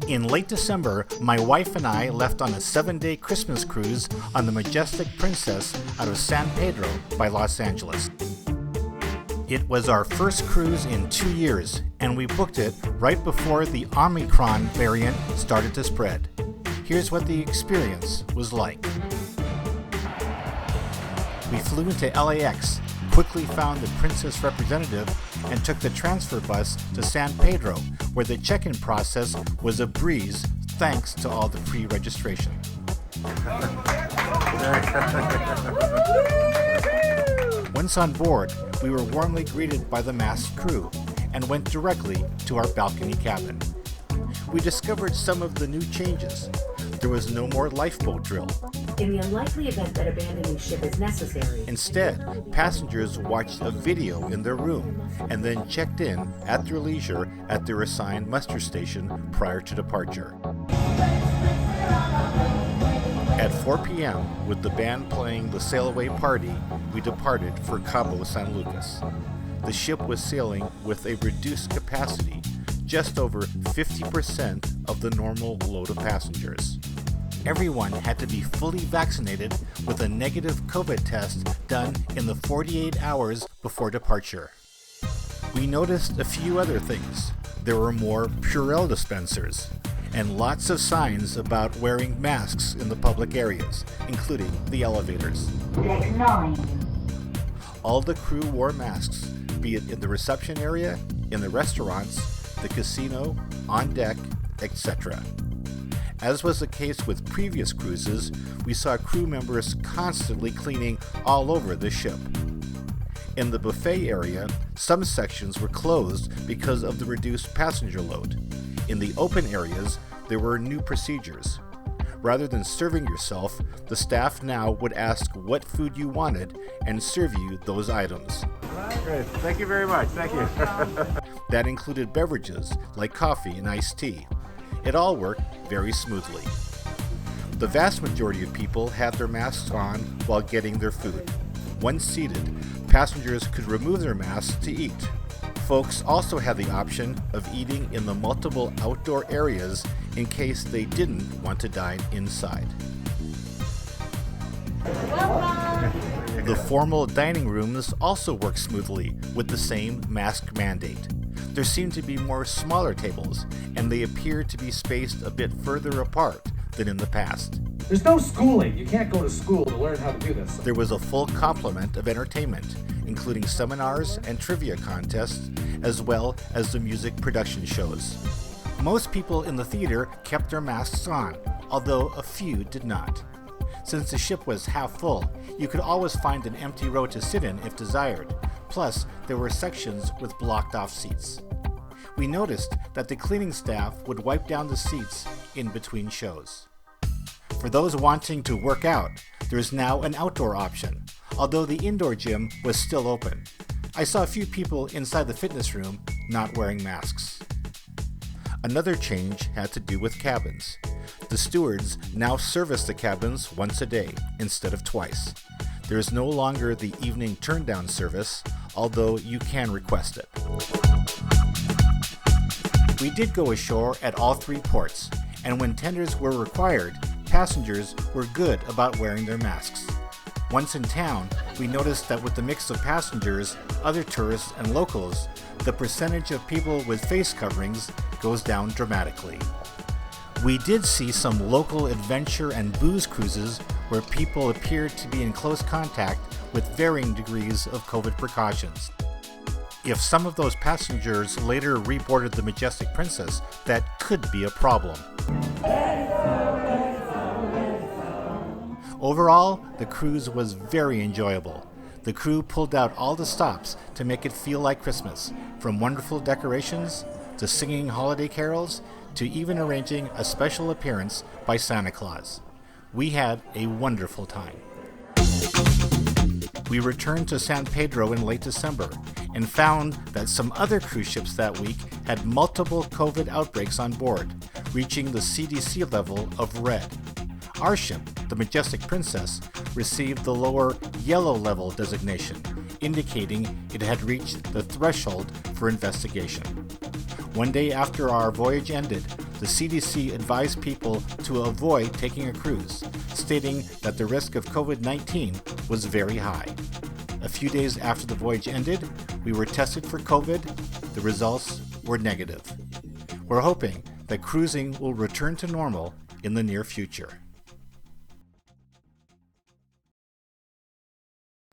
In late December, my wife and I left on a 7-day Christmas cruise on the Majestic Princess out of San Pedro by Los Angeles. It was our first cruise in 2 years, and we booked it right before the Omicron variant started to spread. Here's what the experience was like. We flew into LAX, quickly found the Princess representative, and took the transfer bus to San Pedro, where the check-in process was a breeze thanks to all the pre-registration. Once on board, we were warmly greeted by the masked crew and went directly to our balcony cabin. We discovered some of the new changes. There was no more lifeboat drill. In the unlikely event that abandoning ship is necessary. Instead, passengers watched a video in their room and then checked in at their leisure at their assigned muster station prior to departure. At 4 p.m., with the band playing the Sail Away Party, we departed for Cabo San Lucas. The ship was sailing with a reduced capacity, just over 50% of the normal load of passengers. Everyone had to be fully vaccinated with a negative COVID test done in the 48 hours before departure. We noticed a few other things. There were more Purell dispensers and lots of signs about wearing masks in the public areas, including the elevators. Deck 9. All the crew wore masks, be it in the reception area, in the restaurants, the casino, on deck, etc. As was the case with previous cruises, we saw crew members constantly cleaning all over the ship. In the buffet area, some sections were closed because of the reduced passenger load. In the open areas, there were new procedures. Rather than serving yourself, the staff now would ask what food you wanted and serve you those items. Great. Thank you very much. Thank you. That included beverages like coffee and iced tea. It all worked very smoothly. The vast majority of people had their masks on while getting their food. Once seated, passengers could remove their masks to eat. Folks also had the option of eating in the multiple outdoor areas in case they didn't want to dine inside. The formal dining rooms also worked smoothly with the same mask mandate. There seemed to be more smaller tables, and they appeared to be spaced a bit further apart than in the past. There's no schooling. You can't go to school to learn how to do this. There was a full complement of entertainment, including seminars and trivia contests, as well as the music production shows. Most people in the theater kept their masks on, although a few did not. Since the ship was half full, you could always find an empty row to sit in if desired. Plus, there were sections with blocked-off seats. We noticed that the cleaning staff would wipe down the seats in between shows. For those wanting to work out, there is now an outdoor option, although the indoor gym was still open. I saw a few people inside the fitness room not wearing masks. Another change had to do with cabins. The stewards now service the cabins once a day instead of twice. There is no longer the evening turn-down service, although you can request it. We did go ashore at all 3 ports, and when tenders were required, passengers were good about wearing their masks. Once in town, we noticed that with the mix of passengers, other tourists, and locals, the percentage of people with face coverings goes down dramatically. We did see some local adventure and booze cruises where people appeared to be in close contact with varying degrees of COVID precautions. If some of those passengers later reboarded the Majestic Princess, that could be a problem. Overall, the cruise was very enjoyable. The crew pulled out all the stops to make it feel like Christmas, from wonderful decorations to singing holiday carols to even arranging a special appearance by Santa Claus. We had a wonderful time. We returned to San Pedro in late December and found that some other cruise ships that week had multiple COVID outbreaks on board, reaching the CDC level of red. Our ship, the Majestic Princess, received the lower yellow level designation, indicating it had reached the threshold for investigation. One day after our voyage ended, the CDC advised people to avoid taking a cruise, stating that the risk of COVID-19 was very high. A few days after the voyage ended, we were tested for COVID. The results were negative. We're hoping that cruising will return to normal in the near future.